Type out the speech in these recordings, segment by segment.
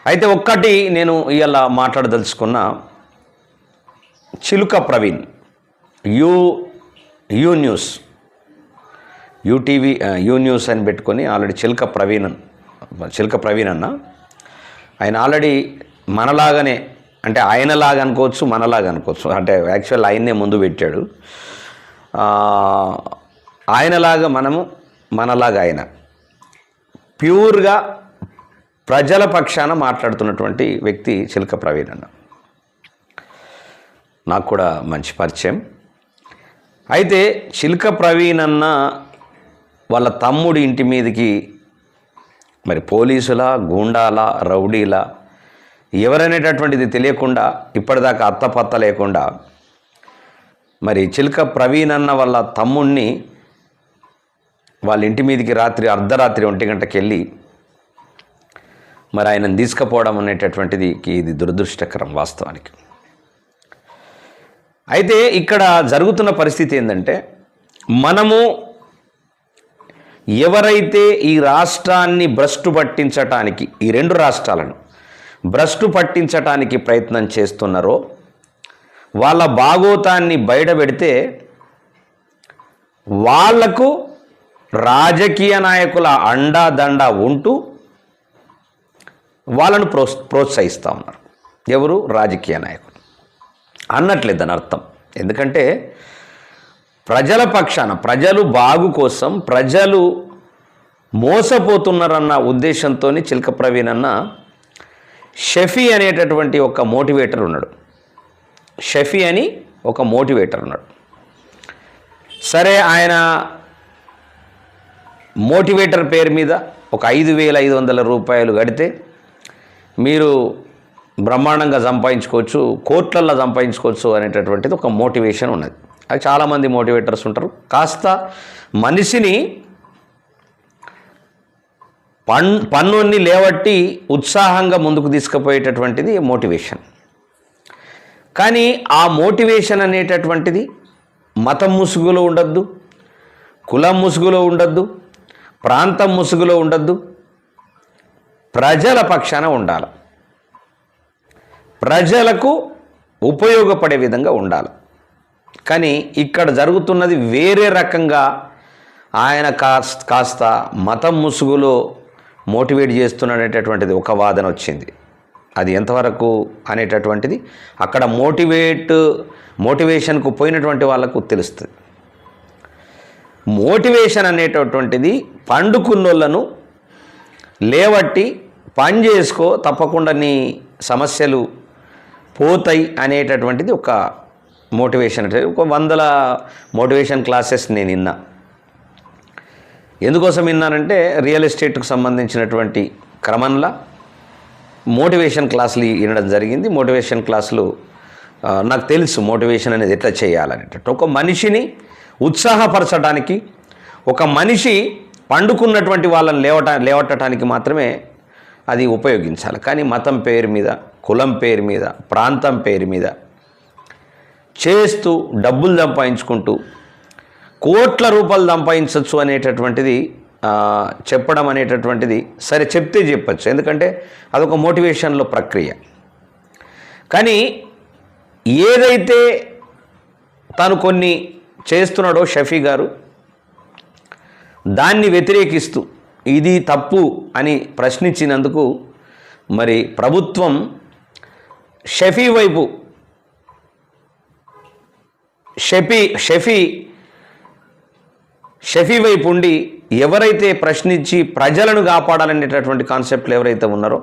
అయితే ఒక్కటి నేను ఇవాళ మాట్లాడదలుచుకున్న చిలుక Praveen you news UTV you news అని పెట్టుకొని ఆల్రెడీ చిలుక ప్రవీణ్ అన్న ఆయన ఆల్రెడీ మనలాగానే, అంటే ఆయనలాగా అనుకోవచ్చు, మనలాగా అనుకోవచ్చు, అంటే యాక్చువల్ ఆయన్నే ముందు పెట్టాడు. ఆయనలాగా మనలాగా ఆయన ప్యూర్గా ప్రజల పక్షాన మాట్లాడుతున్నటువంటి వ్యక్తి చిలుక ప్రవీణ్ అన్న. నాకు కూడా మంచి పరిచయం. అయితే చిలుక ప్రవీణ్ అన్న వాళ్ళ తమ్ముడి ఇంటి మీదకి మరి పోలీసుల, గూండాల, రౌడీల ఎవరనేటటువంటిది తెలియకుండా ఇప్పటిదాకా అత్తపత్త లేకుండా మరి చిలుక ప్రవీణ్ అన్న వాళ్ళ తమ్ముడిని వాళ్ళ ఇంటి మీదకి అర్ధరాత్రి 1 గంటకి వెళ్ళి మరి ఆయనను తీసుకుపోవడం అనేటటువంటిది ఇది దురదృష్టకరం వాస్తవానికి. అయితే ఇక్కడ జరుగుతున్న పరిస్థితి ఏంటంటే, మనము ఎవరైతే ఈ రాష్ట్రాన్ని భ్రష్టు పట్టించటానికి, ఈ 2 రాష్ట్రాలను భ్రష్టు పట్టించటానికి ప్రయత్నం చేస్తున్నారో వాళ్ళ భాగోతాన్ని బయట పెడితే వాళ్లకు రాజకీయ నాయకుల అండాదండ ఉంటూ వాళ్ళను ప్రోత్సహిస్తూ ఉన్నారు. ఎవరు? రాజకీయ నాయకులు అన్నట్లేదు దాని అర్థం. ఎందుకంటే ప్రజల పక్షాన, ప్రజలు బాగు కోసం ప్రజలు మోసపోతున్నారన్న ఉద్దేశంతో చిలుక ప్రవీణ్ అన్న షఫీ అనేటటువంటి ఒక మోటివేటర్ ఉన్నాడు. షఫీ అని ఒక మోటివేటర్ ఉన్నాడు. సరే, ఆయన మోటివేటర్ పేరు మీద ఒక 5,500 రూపాయలు కడితే మీరు బ్రహ్మాండంగా సంపాదించుకోవచ్చు, కోట్లల్లో సంపాదించుకోవచ్చు అనేటటువంటిది ఒక మోటివేషన్ ఉన్నది. అది చాలామంది మోటివేటర్స్ ఉంటారు. కాస్త మనిషిని పన్నుని లేవట్టి ఉత్సాహంగా ముందుకు తీసుకుపోయేటటువంటిది మోటివేషన్. కానీ ఆ మోటివేషన్ అనేటటువంటిది మతం ముసుగులో ఉండద్దు, కులం ముసుగులో ఉండద్దు, ప్రాంతం ముసుగులో ఉండద్దు, ప్రజల పక్షాన ఉండాలి, ప్రజలకు ఉపయోగపడే విధంగా ఉండాలి. కానీ ఇక్కడ జరుగుతున్నది వేరే రకంగా. ఆయన కాస్త మతం ముసుగులో మోటివేట్ చేస్తున్నాడనేటటువంటిది ఒక వాదన వచ్చింది. అది ఎంతవరకు అనేటటువంటిది అక్కడ మోటివేషన్కు పోయినటువంటి వాళ్ళకు తెలుస్తుంది. మోటివేషన్ అనేటటువంటిది పండుకున్నోళ్ళను లేవట్టి పని చేసుకో, తప్పకుండా నీ సమస్యలు పోతాయి అనేటటువంటిది ఒక మోటివేషన్. ఒక 100 మోటివేషన్ క్లాసెస్ నేను విన్నా. ఎందుకోసం విన్నానంటే రియల్ ఎస్టేట్కు సంబంధించినటువంటి క్రమంలో మోటివేషన్ క్లాసులు వినడం జరిగింది. మోటివేషన్ క్లాసులు నాకు తెలుసు మోటివేషన్ అనేది ఎట్లా చేయాలనేటట్టు. ఒక మనిషిని ఉత్సాహపరచడానికి, ఒక మనిషి పండుకున్నటువంటి వాళ్ళని లేవట్టడానికి మాత్రమే అది ఉపయోగించాలి. కానీ మతం పేరు మీద, కులం పేరు మీద, ప్రాంతం పేరు మీద చేస్తూ డబ్బులు సంపాదించుకుంటూ కోట్ల రూపాయలు సంపాదించవచ్చు అనేటటువంటిది చెప్పడం అనేటటువంటిది సరే చెప్తే చెప్పచ్చు, ఎందుకంటే అదొక మోటివేషన్లో ప్రక్రియ. కానీ ఏదైతే తాను కొన్ని చేస్తున్నాడో షఫీ గారు దాన్ని వ్యతిరేకిస్తూ ఇది తప్పు అని ప్రశ్నించినందుకు మరి ప్రభుత్వం షఫీ వైపు షఫీ వైపు ఉండి ఎవరైతే ప్రశ్నించి ప్రజలను కాపాడాలనేటటువంటి కాన్సెప్ట్లు ఎవరైతే ఉన్నారో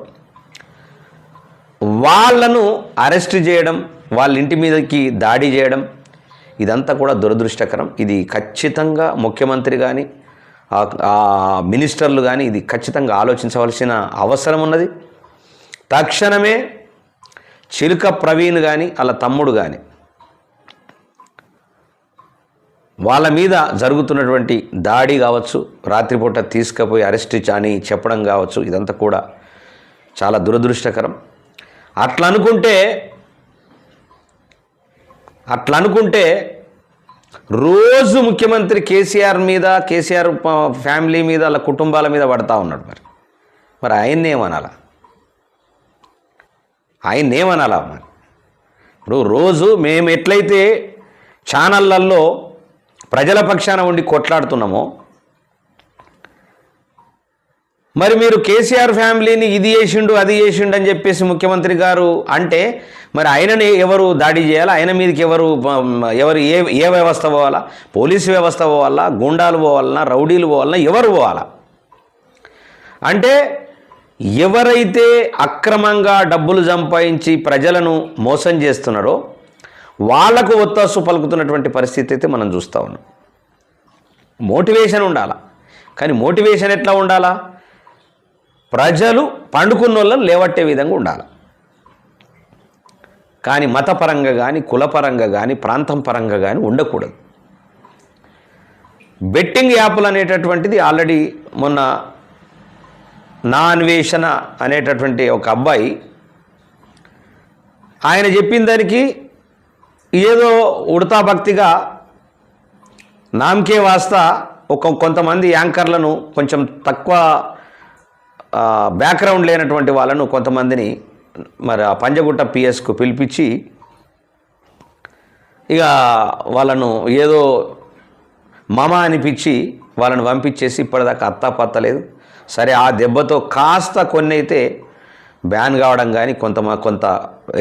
వాళ్ళను అరెస్ట్ చేయడం, వాళ్ళ ఇంటి మీదకి దాడి చేయడం, ఇదంతా కూడా దురదృష్టకరం. ఇది ఖచ్చితంగా ముఖ్యమంత్రి కానీ మినిస్టర్లు కానీ ఇది ఖచ్చితంగా ఆలోచించవలసిన అవసరం ఉన్నది. తక్షణమే చిలుక ప్రవీణ్ కానీ వాళ్ళ తమ్ముడు కానీ వాళ్ళ మీద జరుగుతున్నటువంటి దాడి కావచ్చు, రాత్రిపూట తీసుకుపోయి అరెస్ట్ అని చెప్పడం కావచ్చు, ఇదంతా కూడా చాలా దురదృష్టకరం. అట్లా అనుకుంటే రోజు ముఖ్యమంత్రి కేసీఆర్ మీద, కేసీఆర్ ఫ్యామిలీ మీద, వాళ్ళ కుటుంబాల మీద పడతా ఉన్నాడు. మరి ఆయన్నే ఏమనాలా? ఆయన ఏమనాలా మరి? ఇప్పుడు రోజు మేము ఎట్లయితే ఛానళ్ళల్లో ప్రజల పక్షాన ఉండి కొట్లాడుతున్నామో, మరి మీరు కేసీఆర్ ఫ్యామిలీని ఇది చేసిండు అది చేసిండు అని చెప్పేసి ముఖ్యమంత్రి గారు అంటే, మరి ఆయనని ఎవరు దాడి చేయాలా? ఆయన మీదకి ఎవరు ఏ వ్యవస్థ పోవాలా? పోలీసు వ్యవస్థ పోవాలా? గుండాలు పోవాలన్నా? రౌడీలు పోవాలన్నా? ఎవరు పోవాలా? అంటే ఎవరైతే అక్రమంగా డబ్బులు సంపాదించి ప్రజలను మోసం చేస్తున్నారో వాళ్లకు ఒత్తాసు పలుకుతున్నటువంటి పరిస్థితి అయితే మనం చూస్తూ ఉన్నాం. మోటివేషన్ ఉండాలా, కానీ మోటివేషన్ ఎట్లా ఉండాలా? ప్రజలు పండుకున్న వాళ్ళని లేవట్టే విధంగా ఉండాలి. కానీ మతపరంగా కానీ కులపరంగా కానీ ప్రాంతం పరంగా కానీ ఉండకూడదు. బెట్టింగ్ యాప్లు అనేటటువంటిది ఆల్రెడీ మొన్న నా అన్వేషణ అనేటటువంటి ఒక అబ్బాయి ఆయన చెప్పిన దానికి ఏదో ఉడతా భక్తిగా నామకే వాస్తా కొంతమంది యాంకర్లను, కొంచెం తక్కువ బ్యాక్గ్రౌండ్ లేనటువంటి వాళ్ళను కొంతమందిని మరి ఆ పంజగుట్ట పిఎస్కు పిలిపించి ఇక వాళ్ళను ఏదో మమ అనిపించి వాళ్ళని పంపించేసి ఇప్పటిదాకా అత్తా పత్తలేదు. సరే, ఆ దెబ్బతో కాస్త కొన్ని అయితే బ్యాన్ కావడం కానీ కొంత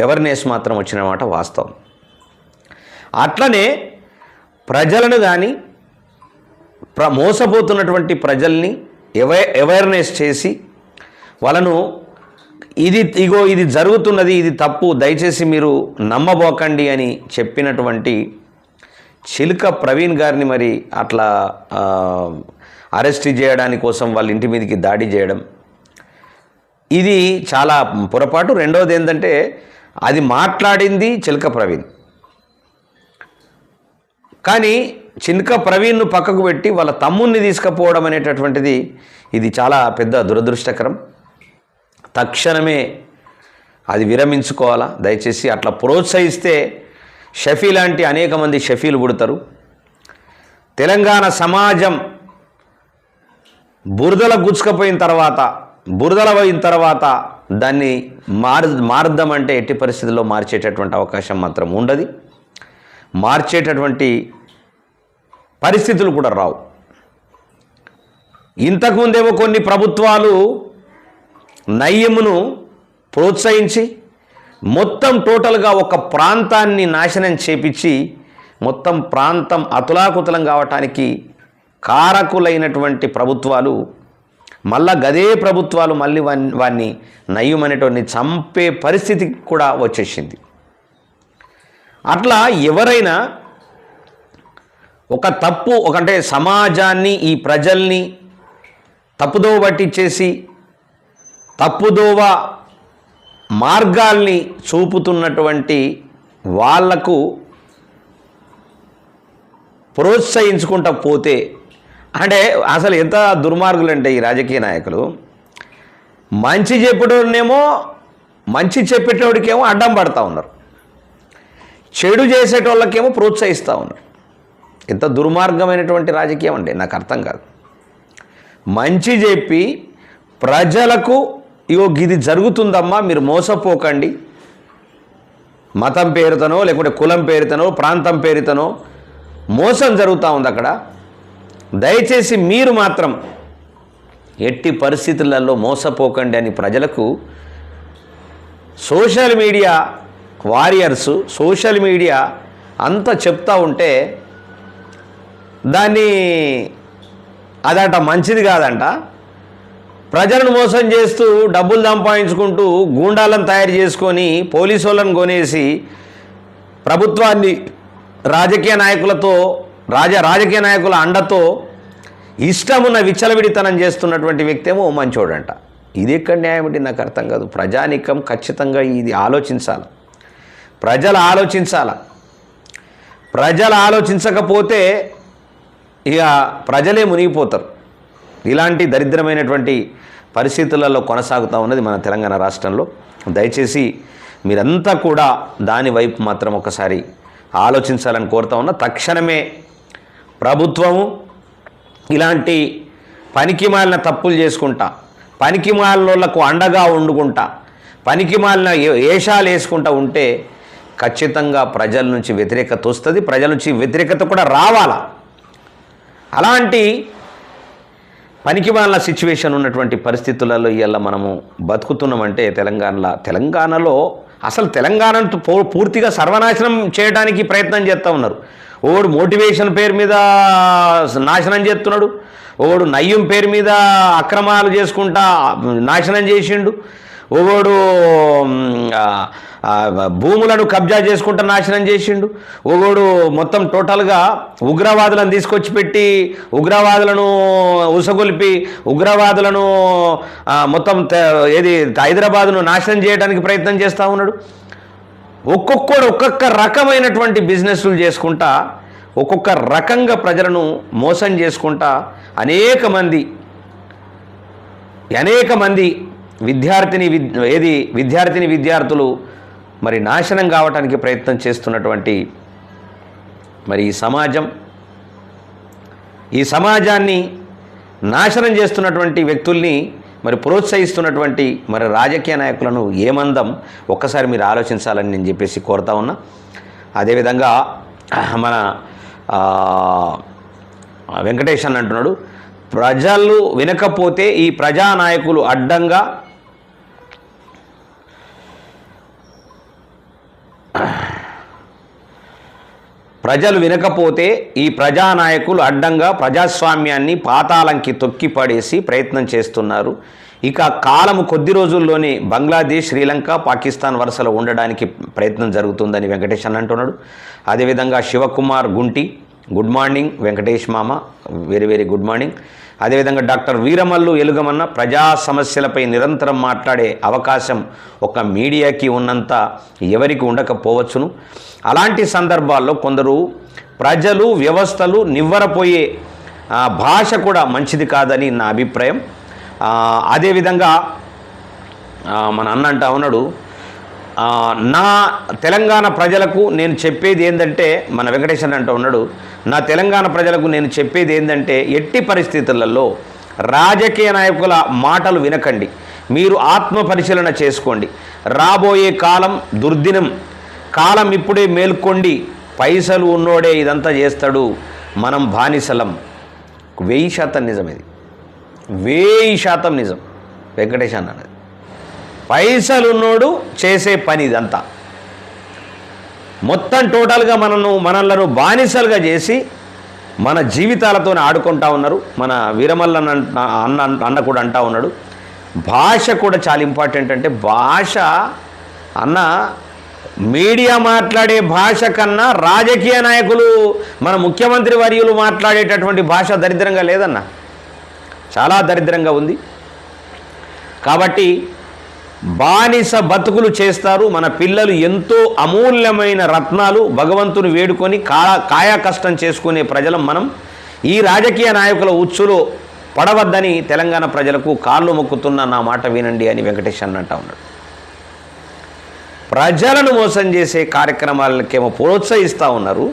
అవేర్నెస్ మాత్రం వచ్చినమాట వాస్తవం. అట్లనే ప్రజలను కానీ మోసపోతున్నటువంటి ప్రజల్ని అవేర్నెస్ చేసి వాళ్ళను ఇది జరుగుతున్నది, ఇది తప్పు, దయచేసి మీరు నమ్మబోకండి అని చెప్పినటువంటి చిలుక ప్రవీణ్ గారిని మరి అట్లా అరెస్ట్ చేయడానికి కోసం వాళ్ళ ఇంటి మీదకి దాడి చేయడం ఇది చాలా పొరపాటు. రెండవది ఏంటంటే అది మాట్లాడింది చిలుక ప్రవీణ్, కానీ చిలుక ప్రవీణ్ను పక్కకు పెట్టి వాళ్ళ తమ్ముణ్ణి తీసుకుపోవడం అనేటటువంటిది ఇది చాలా పెద్ద దురదృష్టకరం. తక్షణమే అది విరమించుకోవాలా దయచేసి. అట్లా ప్రోత్సహిస్తే షఫీ లాంటి అనేక మంది షఫీలు పుడతారు. తెలంగాణ సమాజం బురదల గుచ్చుకపోయిన తర్వాత దాన్ని మారుద్దామంటే ఎట్టి పరిస్థితుల్లో మార్చేటటువంటి అవకాశం మాత్రం ఉండదు. మార్చేటటువంటి పరిస్థితులు కూడా రావు. ఇంతకుముందేమో కొన్ని ప్రభుత్వాలు నయ్యమును ప్రోత్సహించి మొత్తం టోటల్గా ఒక ప్రాంతాన్ని నాశనం చేపించి మొత్తం ప్రాంతం అతులాకుతలం కావటానికి కారకులైనటువంటి ప్రభుత్వాలు మళ్ళా గదే ప్రభుత్వాలు మళ్ళీ వాన్ని నయ్యం అనేటువంటి చంపే పరిస్థితి కూడా వచ్చేసింది. అట్లా ఎవరైనా అంటే సమాజాన్ని, ఈ ప్రజల్ని తప్పుదోవ పట్టించేసి తప్పుదోవ మార్గాల్ని చూపుతున్నటువంటి వాళ్లకు ప్రోత్సహించుకుంటా పోతే, అంటే అసలు ఎంత దుర్మార్గులు అంటే ఈ రాజకీయ నాయకులు, మంచి చెప్పేటోడికేమో అడ్డం పడతా ఉన్నారు, చెడు చేసేటోళ్ళకేమో ప్రోత్సహిస్తూ ఉన్నారు. ఎంత దుర్మార్గమైనటువంటి రాజకీయం అంటే నాకు అర్థం కాదు. మంచి చెప్పి ప్రజలకు ఇది జరుగుతుందమ్మా, మీరు మోసపోకండి, మతం పేరుతనో లేకుంటే కులం పేరుతనో ప్రాంతం పేరుతనో మోసం జరుగుతూ ఉంది అక్కడ, దయచేసి మీరు మాత్రం ఎట్టి పరిస్థితులలో మోసపోకండి అని ప్రజలకు social media warriors, social media అంతా చెప్తా ఉంటే దాన్ని అదంట మంచిది కాదంట. ప్రజలను మోసం చేస్తూ డబ్బులు సంపాదించుకుంటూ గూండాలను తయారు చేసుకొని పోలీసు వాళ్ళని కొనేసి ప్రభుత్వాన్ని రాజకీయ నాయకుల అండతో ఇష్టమున్న విచ్చలవిడితనం చేస్తున్నటువంటి వ్యక్తి ఏమో మంచోడంట. ఇది ఎక్కడ న్యాయం అంటే నాకు అర్థం కాదు. ప్రజానీకం ఖచ్చితంగా ఇది ఆలోచించాలి, ప్రజలు ఆలోచించకపోతే ఇక ప్రజలే మునిగిపోతారు. ఇలాంటి దరిద్రమైనటువంటి పరిస్థితులలో కొనసాగుతూ ఉన్నది మన తెలంగాణ రాష్ట్రంలో. దయచేసి మీరంతా కూడా దాని వైపు మాత్రం ఒకసారి ఆలోచించాలని కోరుతా ఉన్నా. తక్షణమే ప్రభుత్వము ఇలాంటి పనికిమాలిన తప్పులు చేసుకుంటా, పనికిమాలినోళ్లకు అండగా వండుకుంటా, పనికిమాలిన ఏషాలు వేసుకుంటూ ఉంటే ఖచ్చితంగా ప్రజల నుంచి వ్యతిరేకత వస్తుంది, ప్రజల నుంచి వ్యతిరేకత కూడా రావాలా. అలాంటి పనికిమాలిన సిచ్యువేషన్ ఉన్నటువంటి పరిస్థితులలో ఇవాళ మనము బతుకుతున్నామంటే తెలంగాణలో అసలు తెలంగాణను పూర్తిగా సర్వనాశనం చేయడానికి ప్రయత్నం చేస్తూ ఉన్నారు. ఓడు మోటివేషన్ పేరు మీద నాశనం చేస్తున్నాడు, ఓడు నయ్యం పేరు మీద అక్రమాలు చేసుకుంటా నాశనం చేసిండు, ఓడు భూములను కబ్జా చేసుకుంటా నాశనం చేసిండు, ఓడు మొత్తం టోటల్గా ఉగ్రవాదులను తీసుకొచ్చి పెట్టి ఉగ్రవాదులను ఉసగొల్పి ఉగ్రవాదులను మొత్తం హైదరాబాదును నాశనం చేయడానికి ప్రయత్నం చేస్తూ ఉన్నాడు. ఒక్కొక్క రకమైనటువంటి బిజినెస్లు చేసుకుంటా ఒక్కొక్క రకంగా ప్రజలను మోసం చేసుకుంటా అనేక మంది విద్యార్థులు మరి నాశనం కావడానికి ప్రయత్నం చేస్తున్నటువంటి మరి ఈ సమాజాన్ని నాశనం చేస్తున్నటువంటి వ్యక్తుల్ని మరి ప్రోత్సహిస్తున్నటువంటి మరి రాజకీయ నాయకులను ఏమందం ఒక్కసారి మీరు ఆలోచించాలని నేను చెప్పేసి కోరుతా ఉన్నా. అదేవిధంగా మన వెంకటేష్ అని అంటున్నాడు, ప్రజలు వినకపోతే ఈ ప్రజానాయకులు అడ్డంగా ప్రజాస్వామ్యాన్ని పాతాళంకి తొక్కిపడేసి ప్రయత్నం చేస్తున్నారు. ఇక కాలము కొద్ది రోజుల్లోనే బంగ్లాదేశ్, శ్రీలంక, పాకిస్తాన్ వరుసలో ఉండడానికి ప్రయత్నం జరుగుతుందని వెంకటేష్ అని అంటున్నాడు. అదేవిధంగా శివకుమార్ గుంటి, గుడ్ మార్నింగ్ వెంకటేష్ మామ, వెరీ వెరీ గుడ్ మార్నింగ్. అదేవిధంగా డాక్టర్ వీరమల్లు ఎలుగమన్న, ప్రజా సమస్యలపై నిరంతరం మాట్లాడే అవకాశం ఒక మీడియాకి ఉన్నంత ఎవరికి ఉండకపోవచ్చును. అలాంటి సందర్భాల్లో కొందరు ప్రజలు, వ్యవస్థలు నివ్వరపోయే భాష కూడా మంచిది కాదని నా అభిప్రాయం. అదేవిధంగా మన అన్న అంటా ఉన్నాడు, నా తెలంగాణ ప్రజలకు నేను చెప్పేది ఏంటంటే, మన వెంకటేశ్వర అంటూ ఉన్నాడు, నా తెలంగాణ ప్రజలకు నేను చెప్పేది ఏంటంటే, ఎట్టి పరిస్థితులలో రాజకీయ నాయకుల మాటలు వినకండి, మీరు ఆత్మ పరిశీలన చేసుకోండి. రాబోయే కాలం దుర్దినం, కాలం ఇప్పుడే మేల్కొండి, పైసలు ఉన్నోడే ఇదంతా చేస్తాడు, మనం బానిసలం. 1000% నిజం, ఇది 1000% నిజం వెంకటేష్ అన్నది. పైసలున్నోడు చేసే పని ఇదంతా. మొత్తం టోటల్గా మనలను బానిసలుగా చేసి మన జీవితాలతో ఆడుకుంటా ఉన్నారు. మన వీరమల్ల అన్న కూడా అంటా ఉన్నాడు, భాష కూడా చాలా ఇంపార్టెంట్. అంటే భాష అన్న, మీడియా మాట్లాడే భాష కన్నా రాజకీయ నాయకులు, మన ముఖ్యమంత్రి వర్యులు మాట్లాడేటటువంటి భాష దరిద్రంగా లేదన్న, చాలా దరిద్రంగా ఉంది. కాబట్టి బానిస బతుకులు చేస్తారు. మన పిల్లలు ఎంతో అమూల్యమైన రత్నాలు, భగవంతుని వేడుకొని కాయా కష్టం చేసుకునే ప్రజలం మనం. ఈ రాజకీయ నాయకుల ఉచ్చులో పడవద్దని తెలంగాణ ప్రజలకు కాళ్ళు మొక్కుతున్న నా మాట వినండి అని వెంకటేష్ అన్న అంటా ఉన్నాడు. ప్రజలను మోసం చేసే కార్యక్రమాలకేమో ప్రోత్సహిస్తూ ఉన్నారు,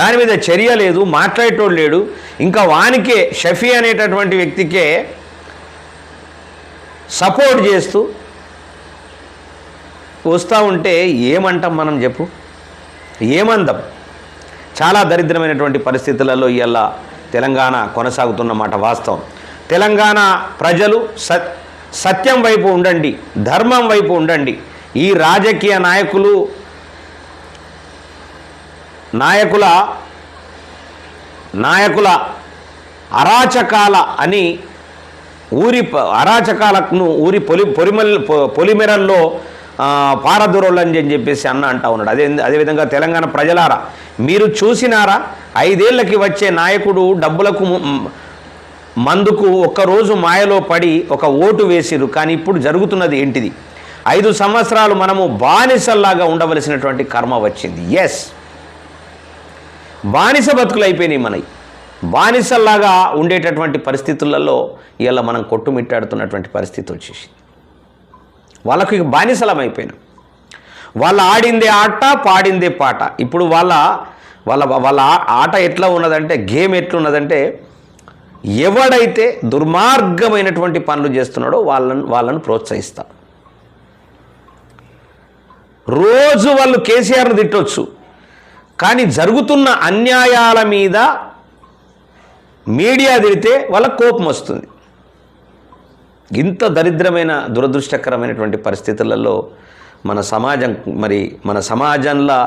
దాని మీద చర్య లేదు, మాట్లాడేటోడు లేడు. ఇంకా వానికే, షఫీ అనేటటువంటి వ్యక్తికే సపోర్ట్ చేస్తూ వస్తూ ఉంటే ఏమంటాం మనం చెప్పు, ఏమందాం? చాలా దరిద్రమైనటువంటి పరిస్థితులలో ఇవాళ తెలంగాణ కొనసాగుతున్నమాట వాస్తవం. తెలంగాణ ప్రజలు సత్యం వైపు ఉండండి, ధర్మం వైపు ఉండండి. ఈ రాజకీయ నాయకుల అరాచకాల అని అరాచకాలను పొలిమెరల్లో పారదూరలని చెప్పేసి అన్న అంటా ఉన్నాడు. అదేవిధంగా తెలంగాణ ప్రజలారా, మీరు చూసినారా, 5 ఏళ్ళకి వచ్చే నాయకుడు డబ్బులకు మందుకు ఒక్కరోజు మాయలో పడి ఒక ఓటు వేసిరు. కానీ ఇప్పుడు జరుగుతున్నది ఏంటిది? 5 సంవత్సరాలు మనము బానిసల్లాగా ఉండవలసినటువంటి కర్మ వచ్చింది. ఎస్, బానిస బతుకులు అయిపోయినాయి మనవి. బానిసల్లాగా ఉండేటటువంటి పరిస్థితులలో ఇలా మనం కొట్టుమిట్టాడుతున్నటువంటి పరిస్థితి వచ్చేసింది. వాళ్ళకు ఇక బానిసలం అయిపోయినాం. వాళ్ళు ఆడిందే ఆట, పాడిందే పాట. ఇప్పుడు వాళ్ళ ఆట ఎట్లా ఉన్నదంటే, గేమ్ ఎట్లున్నదంటే, ఎవడైతే దుర్మార్గమైనటువంటి పనులు చేస్తున్నాడో వాళ్ళను ప్రోత్సహిస్తారు. రోజు వాళ్ళు కేసీఆర్ను తిట్టొచ్చు, కానీ జరుగుతున్న అన్యాయాల మీద మీడియా తిడితే వాళ్ళకు కోపం వస్తుంది. ఇంత దరిద్రమైన దురదృష్టకరమైనటువంటి పరిస్థితులలో మన సమాజంలో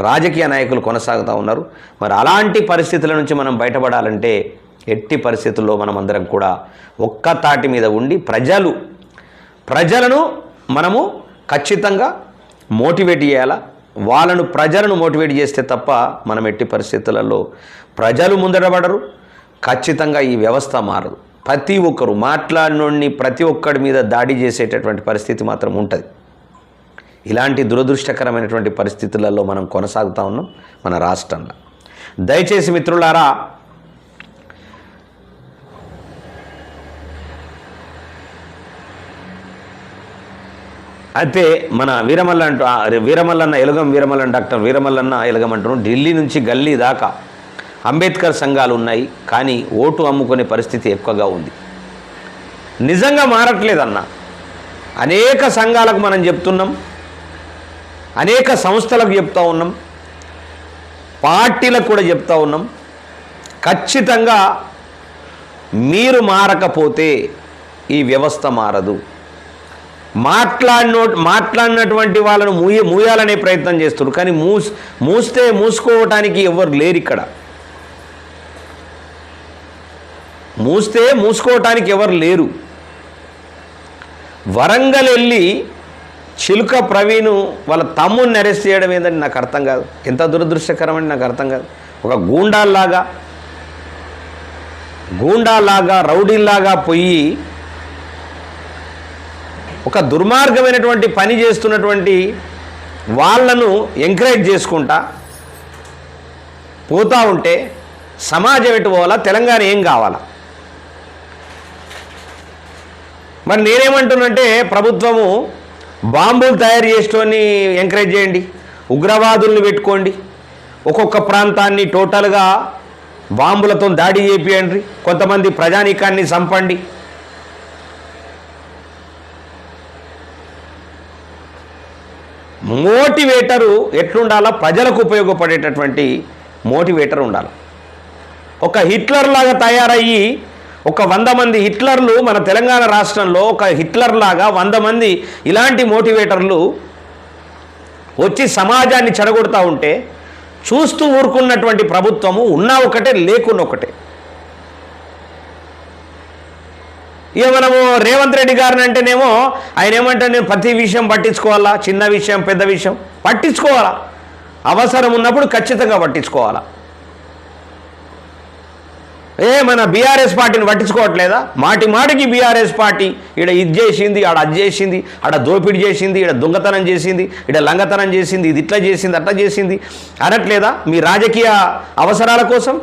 రాజకీయ నాయకులు కొనసాగుతూ ఉన్నారు. మరి అలాంటి పరిస్థితుల నుంచి మనం బయటపడాలంటే ఎట్టి పరిస్థితుల్లో మనం అందరం కూడా ఒక్క తాటి మీద ఉండి ప్రజలను మనము ఖచ్చితంగా మోటివేట్ చేయాలా. ప్రజలను మోటివేట్ చేస్తే తప్ప మనం ఎట్టి పరిస్థితులలో ప్రజలు ముందరపడరు. ఖచ్చితంగా ఈ వ్యవస్థ మారదు. ప్రతి ఒక్కరు మాట్లాడినోడిని ప్రతి ఒక్కడి మీద దాడి చేసేటటువంటి పరిస్థితి మాత్రం ఉంటుంది. ఇలాంటి దురదృష్టకరమైనటువంటి పరిస్థితులలో మనం కొనసాగుతూ ఉన్నాం మన రాష్ట్రంలో. దయచేసి మిత్రులారా, అయితే మన వీరమల్లన్న ఎలుగం వీరమల్లన్న డాక్టర్ వీరమల్లన్న ఎలుగం అంటున్నాం, ఢిల్లీ నుంచి గల్లీ దాకా అంబేద్కర్ సంఘాలు ఉన్నాయి, కానీ ఓటు అమ్ముకునే పరిస్థితి ఎక్కువగా ఉంది. నిజంగా మారట్లేదన్న. అనేక సంఘాలకు మనం చెప్తున్నాం, అనేక సంస్థలకు చెప్తూ ఉన్నాం, పార్టీలకు కూడా చెప్తూ ఉన్నాం. ఖచ్చితంగా మీరు మారకపోతే ఈ వ్యవస్థ మారదు. మాట్లాడినటువంటి వాళ్ళను మూయాలనే ప్రయత్నం చేస్తున్నారు, కానీ మూసుకోవటానికి ఎవరు లేరు. ఇక్కడ మూసుకోవటానికి ఎవరు లేరు. వరంగల్ వెళ్ళి చిలుక ప్రవీణ్ వాళ్ళ తమ్ముడిని అరెస్ట్ చేయడం ఏంటంటే నాకు అర్థం కాదు. ఎంత దురదృష్టకరమని నాకు అర్థం కాదు. ఒక గూండాలాగా రౌడీల్లాగా పోయి ఒక దుర్మార్గమైనటువంటి పని చేస్తున్నటువంటి వాళ్ళను ఎంకరేజ్ చేసుకుంటా పోతూ ఉంటే సమాజం ఎటు పోవాలా, తెలంగాణ ఏం కావాలా? మరి నేనేమంటున్నంటే, ప్రభుత్వము బాంబులు తయారు చేసేటోని ఎంకరేజ్ చేయండి, ఉగ్రవాదుల్ని పెట్టుకోండి, ఒక్కొక్క ప్రాంతాన్ని టోటల్గా బాంబులతో దాడి చేపియండి, కొంతమంది ప్రజానీకాన్ని చంపండి. మోటివేటరు ఎట్లుండాలా? ప్రజలకు ఉపయోగపడేటటువంటి మోటివేటర్ ఉండాలి. ఒక హిట్లర్ లాగా తయారయ్యి ఒక 100 మంది హిట్లర్లు మన తెలంగాణ రాష్ట్రంలో ఒక హిట్లర్ లాగా 100 మంది ఇలాంటి మోటివేటర్లు వచ్చి సమాజాన్ని చెడగొడతా ఉంటే చూస్తూ ఊరుకున్నటువంటి ప్రభుత్వము ఉన్నా ఒకటే లేకున్నా ఒకటే. ఇక మనము రేవంత్ రెడ్డి గారిని అంటేనేమో ఆయన ఏమంటే నేను ప్రతి విషయం పట్టించుకోవాలా, చిన్న విషయం పెద్ద విషయం పట్టించుకోవాలా, అవసరం ఉన్నప్పుడు ఖచ్చితంగా పట్టించుకోవాలా. మన బీఆర్ఎస్ పార్టీని పట్టించుకోవట్లేదా? మాటికి బీఆర్ఎస్ పార్టీ ఈడ ఇది చేసింది, ఆడ అది చేసింది, ఆడ దోపిడీ చేసింది, ఈడ దొంగతనం చేసింది, ఈడ లంగతనం చేసింది, ఇది ఇట్లా చేసింది, అట్లా చేసింది అనట్లేదా మీ రాజకీయ అవసరాల కోసం?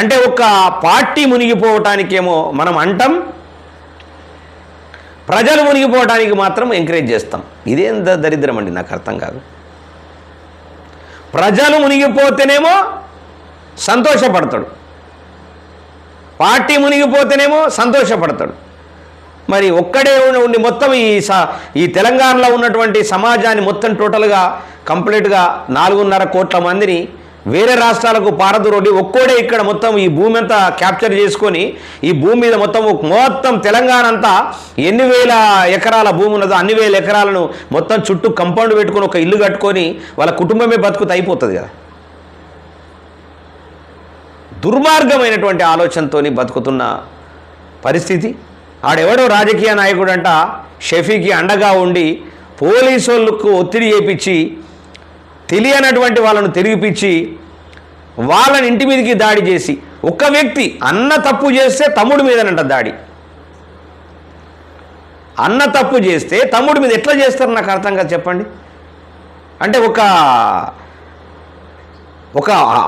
అంటే ఒక పార్టీ మునిగిపోవటానికేమో మనం అంటాం, ప్రజలు మునిగిపోవటానికి మాత్రం ఎంకరేజ్ చేస్తాం. ఇదేం దరిద్రం అండి, నాకు అర్థం కాదు. ప్రజలు మునిగిపోతేనేమో సంతోషపడతాడు, పార్టీ మునిగిపోతేనేమో సంతోషపడతాడు. మరి ఒక్కడే ఉండి మొత్తం ఈ తెలంగాణలో ఉన్నటువంటి సమాజాన్ని మొత్తం టోటల్గా కంప్లీట్గా 4.5 కోట్ల మందిని వేరే రాష్ట్రాలకు పారదూరొడి ఒక్కోడే ఇక్కడ మొత్తం ఈ భూమి అంతా క్యాప్చర్ చేసుకొని ఈ భూమి మీద మొత్తం తెలంగాణ అంతా ఎన్ని వేల ఎకరాల భూమి ఉన్నదో అన్ని వేల ఎకరాలను మొత్తం చుట్టూ కంపౌండ్ పెట్టుకొని ఒక ఇల్లు కట్టుకొని వాళ్ళ కుటుంబమే బతుకుతూ అయిపోతుంది కదా. దుర్మార్గమైనటువంటి ఆలోచనతో బతుకుతున్న పరిస్థితి. ఆడెవడో రాజకీయ నాయకుడు అంట షఫీకి అండగా ఉండి పోలీసు వాళ్ళకు ఒత్తిడి చేపించి తెలియనటువంటి వాళ్ళను తిరిగిపించి వాళ్ళని ఇంటి మీదకి దాడి చేసి, ఒక్క వ్యక్తి అన్న తప్పు చేస్తే తమ్ముడి మీదనంట దాడి. అన్న తప్పు చేస్తే తమ్ముడి మీద ఎట్లా చేస్తారు నాకు అర్థం కాదు, చెప్పండి. అంటే ఒక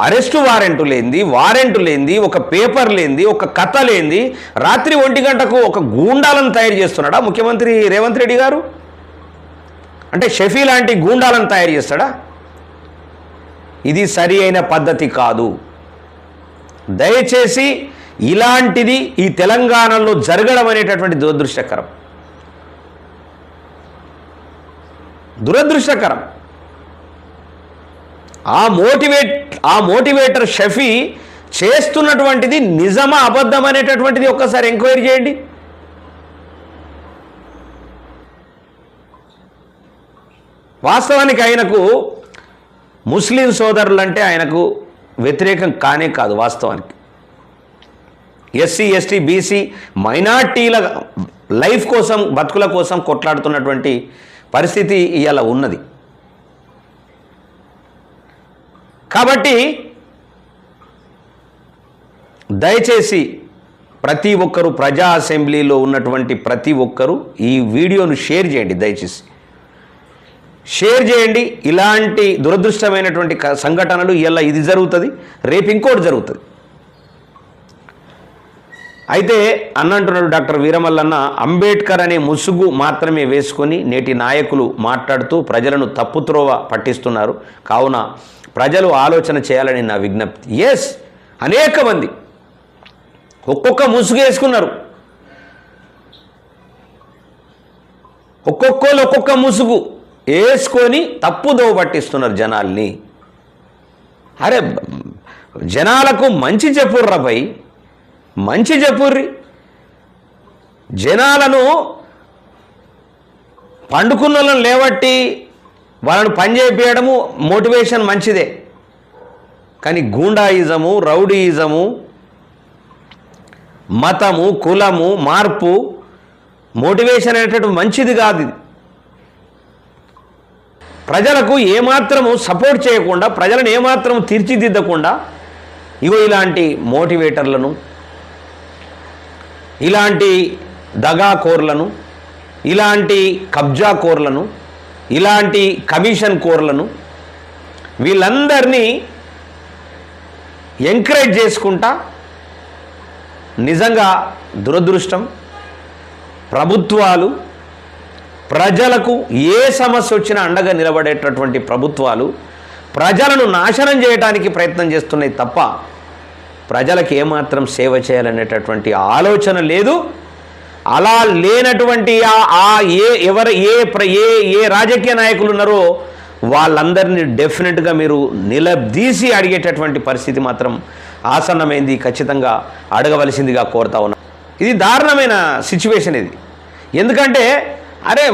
అరెస్టు వారెంటు లేనిది, ఒక పేపర్ లేనిది, ఒక కథ లేనిది రాత్రి 1 గంటకు ఒక గూండాలను తయారు చేస్తున్నాడా ముఖ్యమంత్రి రేవంత్ రెడ్డి గారు? అంటే షఫీ లాంటి గూండాలను తయారు చేస్తాడా? ఇది సరి అయిన పద్ధతి కాదు. దయచేసి ఇలాంటిది ఈ తెలంగాణలో జరగడం అనేటటువంటి దురదృష్టకరం. దురదృష్టకరం. ఆ మోటివేటర్ షఫీ చేస్తున్నటువంటిది నిజమా అబద్ధం అనేటటువంటిది ఒక్కసారి ఎంక్వైరీ చేయండి. వాస్తవానికి ఆయనకు ముస్లిం సోదరులంటే ఆయనకు వ్యతిరేకం కానే కాదు. వాస్తవానికి ఎస్సీ ఎస్టీ బీసీ మైనార్టీల లైఫ్ కోసం బతుకుల కోసం కొట్లాడుతున్నటువంటి పరిస్థితి ఇవాళ ఉన్నది. కాబట్టి దయచేసి ప్రతి ఒక్కరూ ప్రజా అసెంబ్లీలో ఉన్నటువంటి ప్రతి ఒక్కరూ ఈ వీడియోను షేర్ చేయండి. దయచేసి షేర్ చేయండి. ఇలాంటి దురదృష్టమైనటువంటి సంఘటనలు ఇలా ఇది జరుగుతుంది, రేపు ఇంకోటి జరుగుతుంది. అయితే అన్నంటున్నాడు డాక్టర్ వీరమల్లన్న, అంబేద్కర్ అనే ముసుగు మాత్రమే వేసుకొని నేటి నాయకులు మాట్లాడుతూ ప్రజలను తప్పుత్రోవ పట్టిస్తున్నారు. కావున ప్రజలు ఆలోచన చేయాలని నా విజ్ఞప్తి. ఎస్, అనేక మంది ఒక్కొక్క ముసుగు వేసుకున్నారు. ఒక్కొక్కరు ఒక్కొక్క ముసుగు వేసుకొని తప్పుదోవ పట్టిస్తున్నారు జనాల్ని. అరే జనాలకు మంచి చెప్పుర్రా భయ్, మంచి చెప్పుర్రి. జనాలను పండుకున్న వాళ్ళని లేవట్టి వాళ్ళను పని చేయించడము మోటివేషన్ మంచిదే, కానీ గూండాయిజము, రౌడీయిజము, మతము, కులము, మార్పు మోటివేషన్ అనేటటువంటి మంచిది కాదు. ఇది ప్రజలకు ఏమాత్రము సపోర్ట్ చేయకుండా, ప్రజలను ఏమాత్రము తీర్చిదిద్దకుండా ఇగో ఇలాంటి మోటివేటర్లను, ఇలాంటి దగాకోర్లను, ఇలాంటి కబ్జా కోర్లను, ఇలాంటి కమిషన్ కోర్లను వీళ్ళందరినీ ఎంకరేజ్ చేసుకుంటా నిజంగా దురదృష్టం. ప్రభుత్వాలు ప్రజలకు ఏ సమస్య వచ్చినా అండగా నిలబడేటటువంటి ప్రభుత్వాలు ప్రజలను నాశనం చేయడానికి ప్రయత్నం చేస్తున్నాయి తప్ప ప్రజలకు ఏమాత్రం సేవ చేయాలనేటటువంటి ఆలోచన లేదు. అలా లేనటువంటి ఏ రాజకీయ నాయకులు ఉన్నారో వాళ్ళందరినీ డెఫినెట్గా మీరు నిలదీసి అడిగేటటువంటి పరిస్థితి మాత్రం ఆసన్నమైంది. ఖచ్చితంగా అడగవలసిందిగా కోరుతా ఉన్నా. ఇది దారుణమైన సిచ్యువేషన్ ఇది. ఎందుకంటే అరే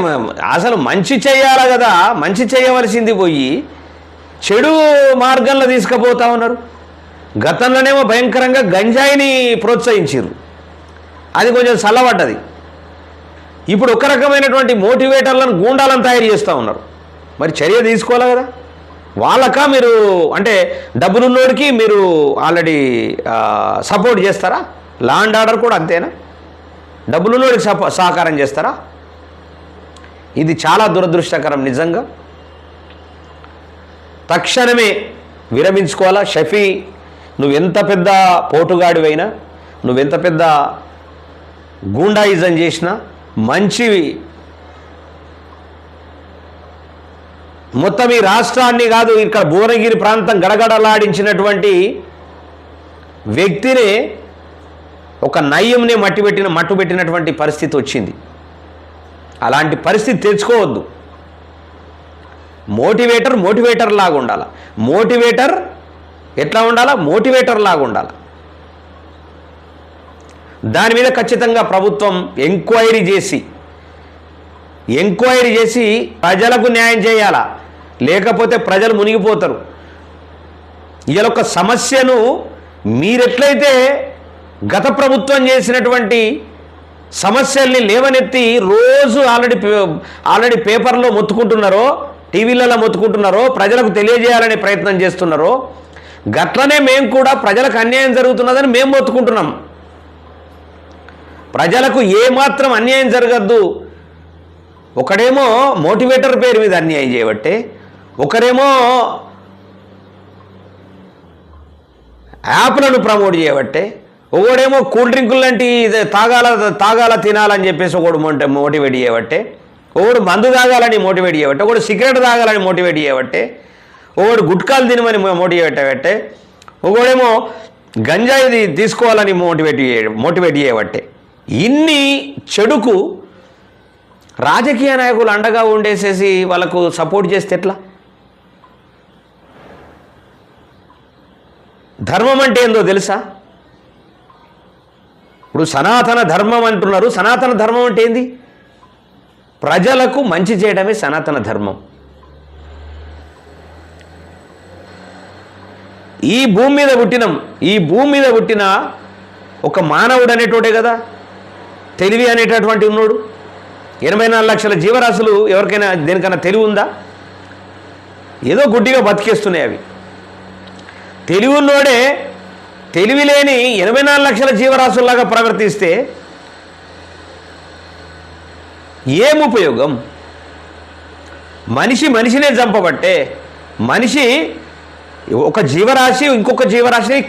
అసలు మంచి చేయాలి కదా, మంచి చేయవలసింది పోయి చెడు మార్గంలో తీసుకుపోతా ఉన్నారు. గతంలోనేమో భయంకరంగా గంజాయిని ప్రోత్సహించారు, అది కొంచెం చల్లబడ్డది. ఇప్పుడు ఒక రకమైనటువంటి మోటివేటర్లను, గూండాలను తయారు చేస్తూ ఉన్నారు. మరి చర్య తీసుకోవాలి కదా. వాళ్ళకా మీరు అంటే డబ్బులున్నోడికి మీరు ఆల్రెడీ సపోర్ట్ చేస్తారా? లా అండ్ ఆర్డర్ కూడా అంతేనా? డబ్బులున్నోడికి సహకారం చేస్తారా? ఇది చాలా దురదృష్టకరం. నిజంగా తక్షణమే విరమించుకోవాలా. షఫీ, నువ్వెంత పెద్ద పోటుగాడివైనా, నువ్వెంత పెద్ద గూండాయిజం చేసినా, మంచివి మొత్తం ఈ రాష్ట్రాన్ని కాదు ఇక్కడ భువనగిరి ప్రాంతం గడగడలాడించినటువంటి వ్యక్తినే ఒక నయ్యంనే మట్టుబెట్టినటువంటి పరిస్థితి వచ్చింది. అలాంటి పరిస్థితి తెచ్చుకోవద్దు. మోటివేటర్ లాగా ఉండాలి. మోటివేటర్ ఎట్లా ఉండాలా? మోటివేటర్ లాగా ఉండాలి. దాని మీద ఖచ్చితంగా ప్రభుత్వం ఎంక్వైరీ చేసి ప్రజలకు న్యాయం చేయాలా, లేకపోతే ప్రజలు మునిగిపోతారు. ఇలా ఒక సమస్యను మీరెట్లయితే గత ప్రభుత్వం చేసినటువంటి సమస్యల్ని లేవనెత్తి రోజు ఆల్రెడీ పేపర్లో మొత్తుకుంటున్నారో, టీవీలలో మొత్తుకుంటున్నారో, ప్రజలకు తెలియజేయాలనే ప్రయత్నం చేస్తున్నారో, గట్లనే మేము కూడా ప్రజలకు అన్యాయం జరుగుతున్నదని మేము మొత్తుకుంటున్నాం. ప్రజలకు ఏమాత్రం అన్యాయం జరగద్దు. ఒకడేమో మోటివేటర్ పేరు మీద అన్యాయం చేయబట్టే, ఒకరేమో యాప్లను ప్రమోట్ చేయబట్టే, ఒకడేమో కూల్ డ్రింకులు లాంటి తాగాల తినాలని చెప్పేసి ఒకడు మోటివేట్ చేయబట్టే, ఒకడు మందు తాగాలని మోటివేట్ చేయబట్టే, ఒకడు సిగరెట్ తాగాలని మోటివేట్ చేయబట్టే, ఒకడు గుట్కాలు తినమని మోటివేట్ చేయబట్టే, ఒకడేమో గంజాయి తీసుకోవాలని మోటివేట్ చేయబట్టే. ఇన్ని చెడుకు రాజకీయ నాయకులు అండగా ఉండేసేసి వాళ్ళకు సపోర్ట్ చేస్తే ఎట్లా? ధర్మం అంటే ఏందో తెలుసా? ఇప్పుడు సనాతన ధర్మం అంటున్నారు. సనాతన ధర్మం అంటే ఏంది? ప్రజలకు మంచి చేయడమే సనాతన ధర్మం. ఈ భూమి మీద పుట్టినం. ఈ భూమి మీద పుట్టిన ఒక మానవుడు అనేటోడే కదా తెలివి అనేటటువంటి ఉన్నాడు. 84 లక్షల జీవరాశులు ఎవరికైనా దేనికైనా తెలివి ఉందా? ఏదో గుడ్డిగా బతికేస్తున్నాయి అవి. తెలివి ఉన్నోడే తెలివి లేని 84 లక్షల జీవరాశుల్లాగా ప్రవర్తిస్తే ఏం ఉపయోగం? మనిషినే చంపబట్టే. మనిషి ఒక జీవరాశి ఇంకొక జీవరాశిని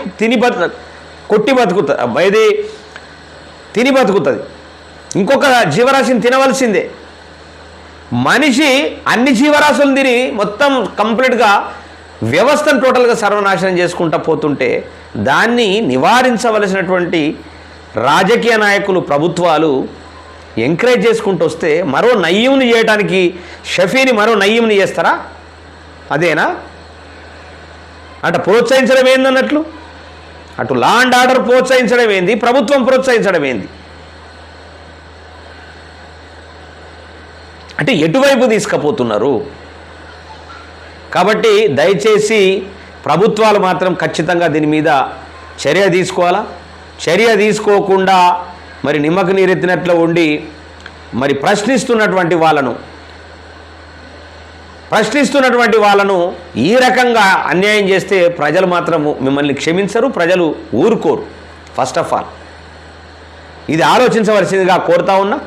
కొట్టి బతుకుతుంది, ఇది తిని బతుకుతుంది. ఇంకొక జీవరాశిని తినవలసిందే. మనిషి అన్ని జీవరాశులను తిని మొత్తం కంప్లీట్గా వ్యవస్థను టోటల్గా సర్వనాశనం చేసుకుంటూ పోతుంటే దాన్ని నివారించవలసినటువంటి రాజకీయ నాయకులు, ప్రభుత్వాలు ఎంకరేజ్ చేసుకుంటూ వస్తే మరో నయ్యంని చేయడానికి షఫీని మరో నయ్యంని చేస్తారా? అదేనా? అంటే ప్రోత్సహించడం ఏందన్నట్లు? అటు లా అండ్ ఆర్డర్ ప్రోత్సహించడం ఏంది, ప్రభుత్వం ప్రోత్సహించడం ఏంది? అంటే ఎటువైపు తీసుకుపోతున్నారు? కాబట్టి దయచేసి ప్రభుత్వాలు మాత్రం ఖచ్చితంగా దీని మీద చర్య తీసుకోవాలా. చర్య తీసుకోకుండా మరి నిమ్మకు నీరెత్తినట్లు ఉండి మరి ప్రశ్నిస్తున్నటువంటి వాళ్ళను ఈ రకంగా అన్యాయం చేస్తే ప్రజలు మాత్రము మిమ్మల్ని క్షమించరు, ప్రజలు ఊరుకోరు. ఫస్ట్ ఆఫ్ ఆల్ ఇది ఆలోచించవలసిందిగా కోరుతా ఉన్నా.